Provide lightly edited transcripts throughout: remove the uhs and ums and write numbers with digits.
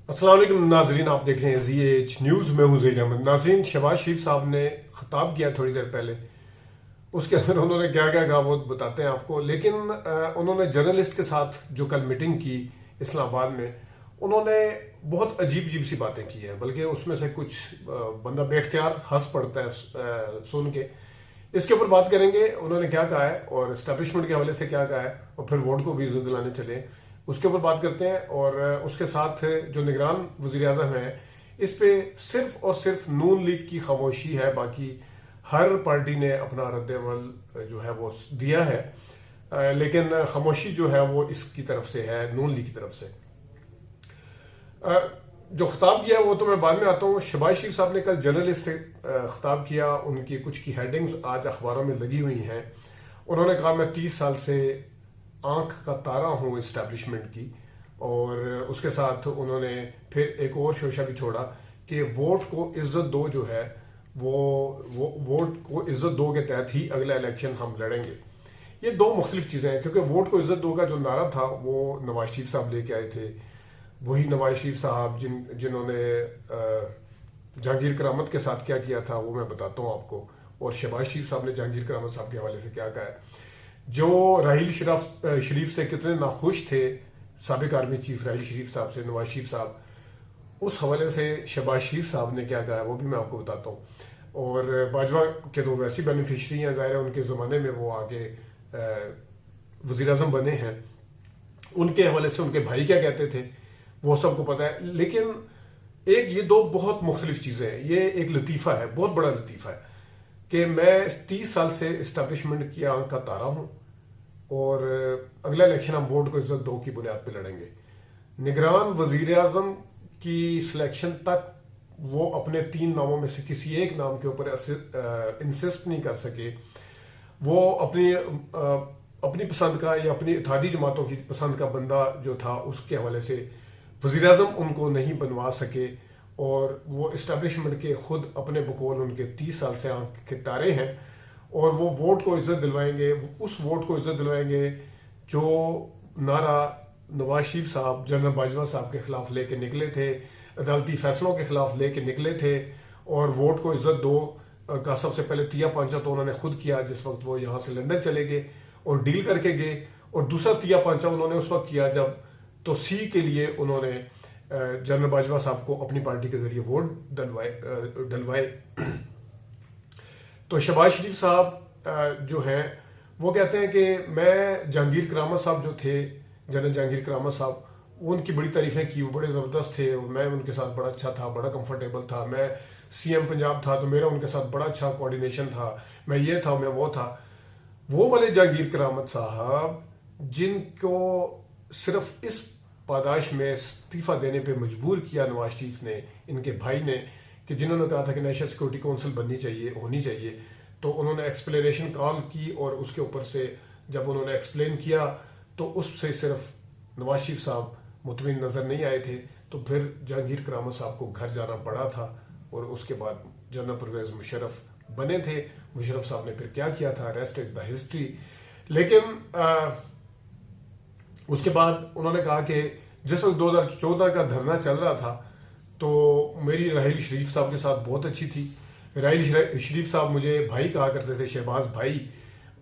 अस्सलाम वालेकुम नाजरीन, आप देख रहे हैं ZH न्यूज़ में हूं ज़हीर अहमद। नाजरीन, शहबाज शरीफ साहब ने खिताब किया थोड़ी देर पहले। उसके अंदर उन्होंने क्या क्या कहा वो बताते हैं आपको। लेकिन उन्होंने जर्नलिस्ट के साथ जो कल मीटिंग की इस्लामाबाद में, उन्होंने बहुत अजीब अजीब सी बातें की हैं। बल्कि उसमें से कुछ बंदा बेख्तियार हंस पड़ता है सुन के। इसके ऊपर बात करेंगे उन्होंने क्या कहा है और इस्टेब्लिशमेंट के हवाले से क्या कहा है, और फिर वोट को भी इज्जत दिलाने चले, उसके ऊपर बात करते हैं। और उसके साथ जो निगरान वजीर आजम है, इस पे सिर्फ और सिर्फ नून लीग की खामोशी है। बाकी हर पार्टी ने अपना रद्द-ए-अमल जो है वो दिया है, लेकिन खामोशी जो है वो इसकी तरफ से है, नून लीग की तरफ से। जो खिताब किया वो तो मैं बाद में आता हूँ। शहबाज शरीफ साहब ने कल जर्नलिस्ट से खिताब किया। उनकी कुछ की हेडिंग्स आज अखबारों में लगी हुई हैं। उन्होंने कहा, मैं 30 साल से आंख का तारा हूँ इस्टेब्लिशमेंट की। और उसके साथ उन्होंने फिर एक और शोशा भी छोड़ा कि वोट को इज्जत दो जो है वो वोट को इज्जत दो के तहत ही अगला इलेक्शन हम लड़ेंगे। ये दो मुख्तलिफ चीज़ें हैं, क्योंकि वोट को इज्जत दो का जो नारा था वो नवाज शरीफ साहब लेके आए थे। वही नवाज शरीफ साहब जिन्होंने जहांगीर करामत के साथ क्या किया था वो मैं बताता हूँ आपको। और शहबाज शरीफ साहब ने जहांगीर करामत साहब के हवाले से क्या कहा है। जो राहील शरीफ से कितने नाखुश थे साबिक आर्मी चीफ राहील शरीफ साहब से नवाज शरीफ साहब, उस हवाले से शहबाज शरीफ साहब ने क्या कहा है वो भी मैं आपको बताता हूँ। और बाजवा के तो वैसी बेनिफिशरी हैं, ज़ाहिर है उनके ज़माने में वो आगे वज़ीर आज़म बने हैं। उनके हवाले से उनके भाई क्या कहते थे वो सबको पता है। लेकिन एक ये दो बहुत मुख्तलिफ चीज़ें हैं। ये एक लतीफ़ा है, बहुत बड़ा लतीफ़ा है कि मैं 30 साल से इस्टेब्लिशमेंट की आंख का तारा हूँ और अगला इलेक्शन हम वोट को इज्जत दो की बुनियाद पर लड़ेंगे। निगरान वजीर आजम की सिलेक्शन तक वो अपने 3 नामों में से किसी एक नाम के ऊपर इंसिस्ट नहीं कर सके। वो अपनी पसंद का या अपनी इत्तेहादी जमातों की पसंद का बंदा जो था उसके हवाले से वजीर आजम उनको नहीं बनवा सके। और वो इस्टेब्लिशमेंट के खुद अपने बकौल उनके 30 साल से आंख के तारे हैं और वो वोट को इज्जत दिलवाएंगे। उस वोट को इज्जत दिलवाएंगे जो नारा नवाज शरीफ साहब जनरल बाजवा साहब के खिलाफ लेके निकले थे, अदालती फैसलों के खिलाफ लेके निकले थे। और वोट को इज्जत दो का सबसे पहले तिया पांचा तो उन्होंने खुद किया जिस वक्त वो यहाँ से लंदन चले गए और डील करके गए। और दूसरा तिया पांचा उन्होंने उस वक्त किया जब तो सी के लिए उन्होंने जनरल बाजवा साहब को अपनी पार्टी के जरिए वोट डलवाए। तो शहबाज शरीफ साहब जो हैं वो कहते हैं कि मैं जहांगीर करामत साहब जो थे, जनरल जहांगीर करामत साहब, उनकी बड़ी तारीफें की, वो बड़े ज़बरदस्त थे और मैं उनके साथ बड़ा अच्छा था, बड़ा कंफर्टेबल था। मैं CM पंजाब था तो मेरा उनके साथ बड़ा अच्छा कोऑर्डिनेशन था। मैं ये था, मैं वो था। वो वाले जहांगीर करामत साहब जिनको सिर्फ इस पादाश में इस्तीफ़ा देने पे मजबूर किया नवाज शरीफ ने, इनके भाई ने, कि जिन्होंने कहा था कि नेशनल सिक्योरिटी काउंसिल बननी चाहिए, होनी चाहिए, तो उन्होंने एक्सप्लेनेशन कॉल की और उसके ऊपर से जब उन्होंने एक्सप्लेन किया तो उससे सिर्फ नवाज शरीफ साहब मुतमिन नज़र नहीं आए थे। तो फिर जहांगीर करामत साहब को घर जाना पड़ा था और उसके बाद जनरल परवेज़ मुशर्रफ बने थे। मुशर्रफ साहब ने फिर क्या किया था, रेस्ट इज़ द हिस्ट्री। लेकिन उसके बाद उन्होंने कहा कि जिस वक्त 2014 का धरना चल रहा था तो मेरी राहील शरीफ साहब के साथ बहुत अच्छी थी। राहील शरीफ साहब मुझे भाई कहा करते थे, शहबाज भाई।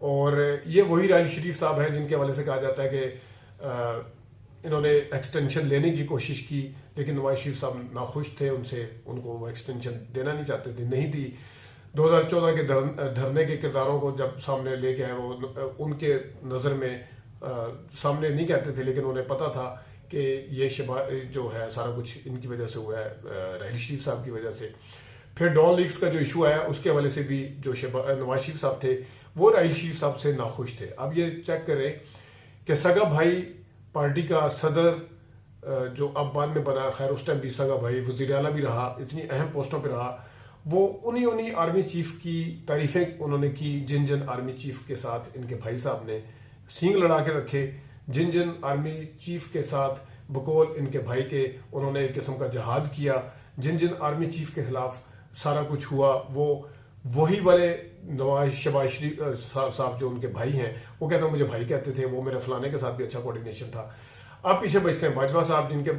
और ये वही राहील शरीफ साहब हैं जिनके हवाले से कहा जाता है कि इन्होंने एक्सटेंशन लेने की कोशिश की लेकिन नवाज शरीफ साहब नाखुश थे उनसे, उनको वो एक्सटेंशन देना नहीं चाहते थे, नहीं दी। 2014 के धरने के किरदारों को जब सामने लेके आए वो उनके नज़र में सामने नहीं कहते थे, लेकिन उन्हें पता था कि ये जो है सारा कुछ इनकी वजह से हुआ है, राहील शरीफ साहब की वजह से। फिर डॉन लीग्स का जो इशू आया उसके हवाले से भी जो नवाज शरीफ साहब थे वो राहील शरीफ साहब से नाखुश थे। अब ये चेक करें कि सगा भाई पार्टी का सदर जो अब बाद में बना, खैर उस टाइम भी सगा भाई वज़ीर आला भी रहा, इतनी अहम पोस्टों पर रहा, वो उन्हीं आर्मी चीफ की तारीफें उन्होंने की जिन आर्मी चीफ के साथ इनके भाई साहब ने सींग लड़ा के रखे, जिन आर्मी चीफ के साथ बकौल इनके भाई के उन्होंने एक किस्म का जहाद किया, जिन आर्मी चीफ के खिलाफ सारा कुछ हुआ, वो वही वाले शहबाज शरीफ साहब जो उनके भाई हैं वो कहते हैं मुझे भाई कहते थे, वो मेरे फलाने के साथ भी अच्छा कोऑर्डिनेशन था। आप पीछे बचते हैं बाजवा साहब, जिनके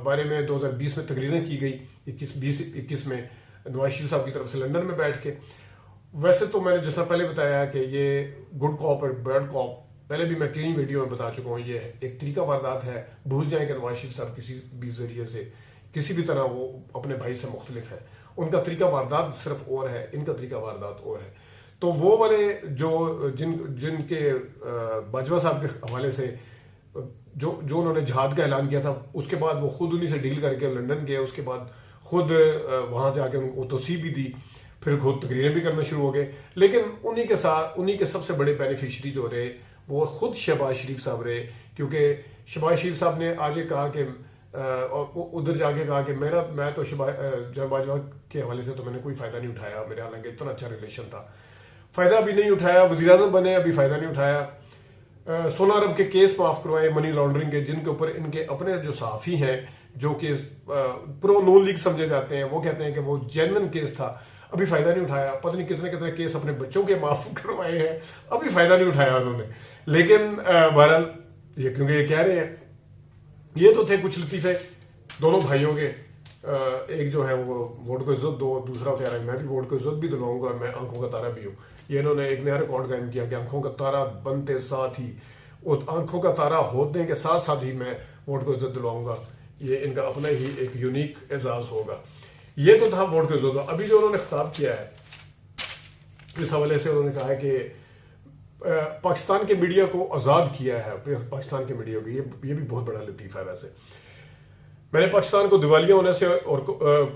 बारे में 2020 में तकरीरें की गई, 21 में नवाज शरीफ साहब की तरफ से लंदन में बैठ के। वैसे तो मैंने जिस तरह पहले बताया कि ये गुड कॉप और बैड कॉप, पहले भी मैं कई वीडियो में बता चुका हूँ, ये एक तरीका वारदात है। भूल जाएं कि नवाज शरीफ साहब किसी भी जरिए से, किसी भी तरह वो अपने भाई से मुख्तलिफ है। उनका तरीका वारदात सिर्फ और है, इनका तरीका वारदात और है। तो वो वाले जो जिनके बाजवा साहब के हवाले से जो उन्होंने जहाद का ऐलान किया था, उसके बाद वो खुद उन्हीं से डील करके लंदन गए, उसके बाद खुद वहाँ जाके उनको तोसी भी दी, फिर खुद तकरीरें भी करना शुरू हो गए। लेकिन उन्हीं के साथ उन्हीं के सबसे बड़े बेनिफिशरी जो रहे वो खुद शहबाज शरीफ साहब रहे, क्योंकि शहबाज शरीफ साहब ने आज ये कहा कि उधर जाके कहा कि मैं तो शहबाज बाजवा के हवाले से तो मैंने कोई फ़ायदा नहीं उठाया, मेरे हालांकि इतना अच्छा रिलेशन था, फ़ायदा भी नहीं उठाया, वज़ीर-ए-आज़म बने अभी फ़ायदा नहीं उठाया, 16 अरब के केस माफ़ करवाए मनी लॉन्ड्रिंग के, जिनके ऊपर इनके अपने जो सहाफ़ी हैं जो कि प्रो नून लीग समझे जाते हैं, वो कहते हैं कि वो जेन्युइन केस था, अभी फ़ायदा नहीं उठाया। पता नहीं कितने कितने केस अपने बच्चों के माफ़ करवाए हैं, अभी फ़ायदा नहीं उठाया उन्होंने। लेकिन बहरहाल ये क्योंकि ये कह रहे हैं, ये तो थे कुछ लतीफ़े दोनों भाइयों के। एक जो है वो वोट को इज्जत दो, दूसरा कह रहा है मैं भी वोट को इज्जत भी दिलाऊंगा और मैं आंखों का तारा भी हूँ। ये इन्होंने एक नया रिकॉर्ड कायम किया कि आंखों का तारा बनते साथ ही, और आंखों का तारा होने के साथ साथ ही मैं वोट को इज्जत दिलाऊंगा। ये इनका अपना ही एक यूनिक एजाज होगा। ये तो था वोट को इज्जत। अभी जो उन्होंने खिताब किया है, इस हवाले से उन्होंने कहा है कि पाकिस्तान के मीडिया को आज़ाद किया है, पाकिस्तान के मीडिया को, ये भी बहुत बड़ा लतीफ़ा है। वैसे मैंने पाकिस्तान को दिवालिया होने से और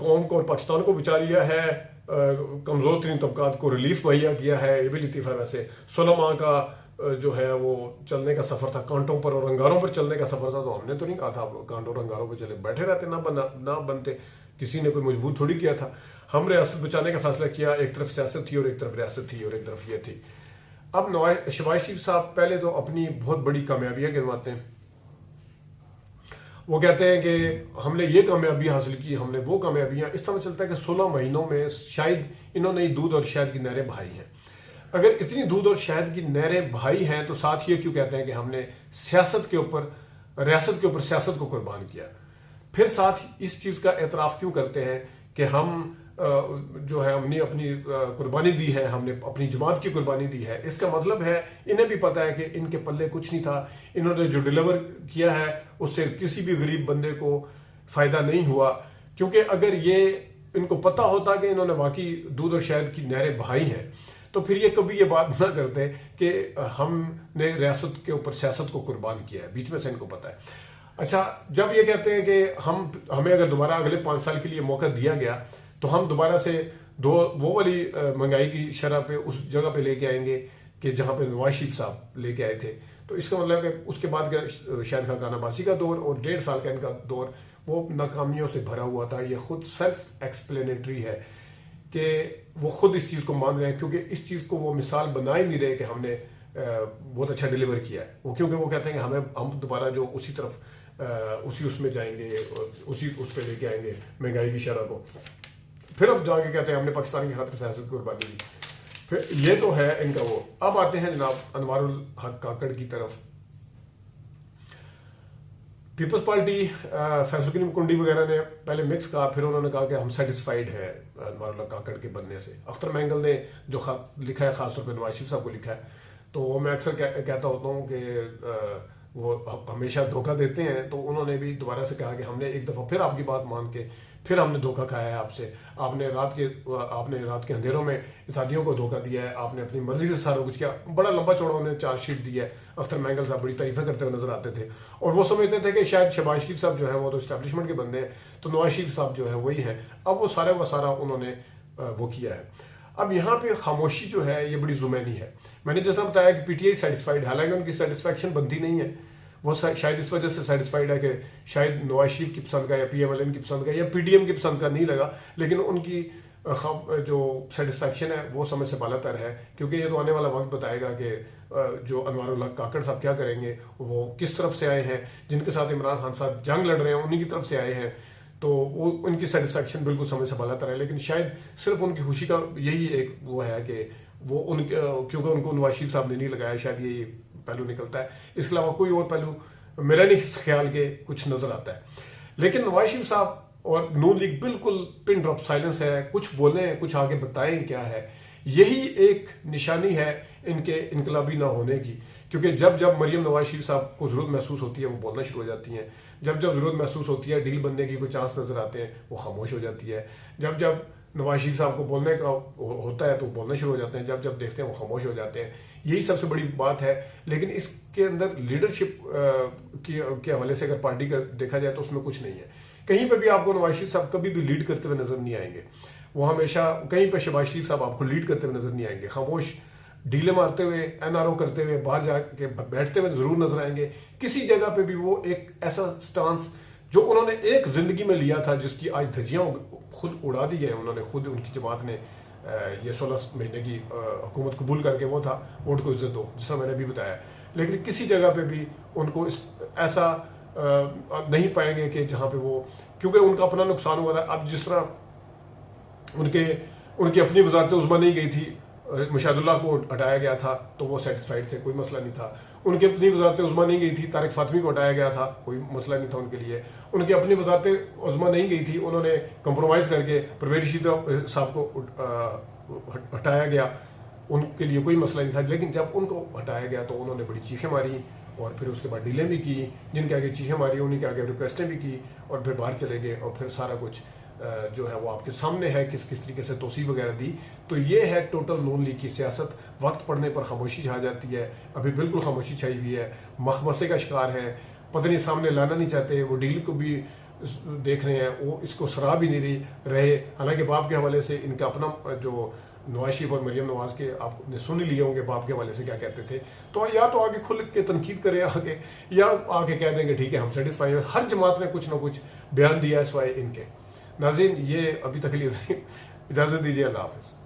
कौम को और पाकिस्तान को बचा लिया है, कमज़ोर तरीन तबकात को रिलीफ मुहैया किया है, ये भी लतीफ़ा है। वैसे 16 माह का जो है वो चलने का सफ़र था, कांटों पर और अंगारों पर चलने का सफ़र था, तो हमने तो नहीं कहा था कांटों और अंगारों पर चले बैठे रहते ना बनते, किसी ने कोई मजबूर थोड़ी किया था। हम रियासत बचाने का फैसला किया, एक तरफ सियासत थी और एक तरफ रियासत थी और एक तरफ ये थी। अब शहबाज शरीफ साहब पहले तो अपनी बहुत बड़ी कामयाबियां गिनवाते हैं। वो कहते हैं कि हमने ये कामयाबी हासिल की, हमने वो कामयाबियां। इस तरह चलता है कि 16 महीनों में शायद इन्होंने दूध और शहद की नहरें बहाई हैं। अगर इतनी दूध और शहद की नहरें बहाई हैं तो साथ ये क्यों कहते हैं कि हमने सियासत के ऊपर, रियासत के ऊपर सियासत को कुर्बान किया? फिर साथ इस चीज़ का एतराफ़ क्यों करते हैं कि हम जो है हमने अपनी कुर्बानी दी है, हमने अपनी जमात की कुर्बानी दी है? इसका मतलब है इन्हें भी पता है कि इनके पल्ले कुछ नहीं था, इन्होंने जो डिलीवर किया है उससे किसी भी गरीब बंदे को फ़ायदा नहीं हुआ। क्योंकि अगर ये इनको पता होता कि इन्होंने वाकई दूध और शहद की नहरें बहाई हैं तो फिर ये कभी ये बात ना करते कि हमने रियासत के ऊपर सियासत को कुर्बान किया है। बीच में से इनको पता है। अच्छा, जब ये कहते हैं कि हमें अगर दोबारा अगले 5 साल के लिए मौका दिया गया तो हम दोबारा से वो वाली महंगाई की शरह पे उस जगह पे लेके आएंगे कि जहाँ पे नवाज शरीफ साहब लेके आए थे। तो इसका मतलब है उसके बाद का शाहिद खान अब्बासी का दौर और 1.5 साल का इनका दौर वो नाकामियों से भरा हुआ था। ये खुद सेल्फ एक्सप्लेनेटरी है कि वो खुद इस चीज़ को मान रहे हैं, क्योंकि इस चीज़ को वो मिसाल बना ही नहीं रहे कि हमने बहुत अच्छा डिलीवर किया है। वो क्योंकि वो कहते हैं कि हम दोबारा जो उसी तरफ उसी उसमें जाएंगे, उसी उस पर लेके आएंगे महंगाई की शरह को। फिर अब जाके कहते हैं हमने पाकिस्तान की खातिर सियासत की कुर्बानी दी। फिर ये तो है इनका वो। अब आते हैं जनाब अनवारुल हक काकड़ की तरफ। पीपल्स पार्टी फैसल करीम कुंडी वगैरह ने पहले मिक्स कहा, फिर उन्होंने कहा कि हम सेटिस्फाइड है अनवारुल हक काकड़ के बनने से। अख्तर मैंगल ने जो खत लिखा है, खासतौर पर नवाज शरीफ साहब को लिखा है, तो वो मैं अक्सर कहता होता हूँ कि वो हमेशा धोखा देते हैं। तो उन्होंने भी दोबारा से कहा कि हमने एक दफ़ा फिर आपकी बात मान के फिर हमने धोखा खाया है आपसे। आपने रात के अंधेरों में इत्तेहादियों को धोखा दिया है, आपने अपनी मर्जी से सारा कुछ किया। बड़ा लंबा चौड़ा उन्होंने चार्जशीट दी है। अख्तर मैंगल साहब बड़ी तारीफें करते हुए नजर आते थे और वो समझते थे कि शायद शहबाज शरीफ साहब जो है वो तो इस्टेब्लिशमेंट के बंदे हैं, तो नवाज शरीफ साहब जो है वही हैं। अब वो सारा का सारा उन्होंने वो किया है। अब यहाँ पे खामोशी जो है ये बड़ी जुमैनी है। मैंने जैसा बताया कि पीटीआई सेटिस्फाइड, हालांकि उनकी सेटिस्फैक्शन बनती नहीं है। वो शायद इस वजह से सेटिस्फाइड है कि शायद नवाज शरीफ की पसंद का या पीएमएलएन की पसंद का या पीडीएम की पसंद का नहीं लगा, लेकिन उनकी जो सेटिस्फैक्शन है वो समय से बालातर है। क्योंकि ये तो आने वाला वक्त बताएगा कि जो अनवारुल हक काकड़ साहब क्या करेंगे, वो किस तरफ से आए हैं, जिनके साथ इमरान खान साहब जंग लड़ रहे हैं उन्हीं की तरफ से आए हैं, तो वो उनकी सेटिस्फैक्शन बिल्कुल समय से बालातर है। लेकिन शायद सिर्फ उनकी खुशी का यही एक वो है कि वो उनके क्योंकि उनको नवाज शरीफ साहब ने नहीं लगाया, शायद ये पहलू निकलता है। इसके अलावा कोई और पहलू मेरा नहीं ख्याल के कुछ नजर आता है। लेकिन नवाज शरीफ साहब और नून लीग बिल्कुल पिन ड्रॉप साइलेंस है, कुछ बोलें कुछ आगे बताएं क्या है। यही एक निशानी है इनके इनकलाबी ना होने की, क्योंकि जब जब मरियम नवाज शरीफ साहब को जरूरत महसूस होती है वो बोलना शुरू हो जाती हैं, जब जब जरूरत महसूस होती है डील बनने की कोई चांस नजर आते हैं वो खामोश हो जाती है, जब जब नवाज शरीफ साहब को बोलने का होता है तो बोलना शुरू हो जाते हैं, जब जब देखते हैं वो खामोश हो जाते हैं। यही सबसे बड़ी बात है। लेकिन इसके अंदर लीडरशिप के हवाले से अगर पार्टी का देखा जाए तो उसमें कुछ नहीं है। कहीं पे भी आपको नवाज शरीफ साहब कभी भी लीड करते हुए नजर नहीं आएंगे। वो हमेशा कहीं पे शहबाज शरीफ साहब आपको लीड करते हुए नजर नहीं आएंगे। खामोश डीले मारते हुए, एनआरओ करते हुए, बाहर जाके बैठते हुए जरूर नजर आएंगे। किसी जगह पे भी वो एक ऐसा स्टांस जो उन्होंने एक जिंदगी में लिया था, जिसकी आज धज्जियां खुद उड़ा दी है उन्होंने, खुद उनकी जमात ने ये 16 महीने की हुकूमत कबूल करके, वो था वोट को इज्जत दो, जिसका मैंने अभी बताया। लेकिन किसी जगह पे भी उनको ऐसा नहीं पाएंगे कि जहाँ पे वो, क्योंकि उनका अपना नुकसान हुआ था। अब जिस तरह उनकी अपनी वजारत उज़्मा नहीं गई थी, मुशाहिदुल्लाह को हटाया गया था तो वो सेटिस्फाइड थे, कोई मसला नहीं था। उनकी अपनी वजारत उज़्मा नहीं गई थी, तारिक फातमी को हटाया गया था, कोई मसला नहीं था उनके लिए। उनकी अपनी वजारत उज़्मा नहीं गई थी, उन्होंने कंप्रोमाइज़ करके परवेज़ रशीद साहब को हटाया गया, उनके लिए कोई मसला नहीं था। लेकिन जब उनको हटाया गया तो उन्होंने बड़ी चीखें मारी और फिर उसके बाद डीलें भी की, जिनके आगे चीखें मारी उन्हीं के आगे रिक्वेस्टें भी की और फिर बाहर चले गए और फिर सारा कुछ जो है वो आपके सामने है, किस किस तरीके से तोसी वगैरह दी। तो ये है टोटल नून लीग की सियासत। वक्त पड़ने पर खामोशी छा जाती है, अभी बिल्कुल खामोशी छाई हुई है, मखमसे का शिकार है, पता नहीं सामने लाना नहीं चाहते, वो डील को भी देख रहे हैं, वो इसको सराह भी नहीं रहे। हालांकि बाप के हवाले से इनका अपना जो नवाज शरीफ और मरियम नवाज के आपने सुन ही लिए होंगे बाप के हवाले से क्या कहते थे। तो या तो आगे खुल के तनकीद करें आगे, या आगे कह देंगे ठीक है हम सेटिस्फाई हैं। हर जमात ने कुछ ना कुछ बयान दिया है सिवाय इनके। नाज़रीन, ये अभी तक के लिए इजाज़त दीजिए। अल्लाह हाफ़िज़।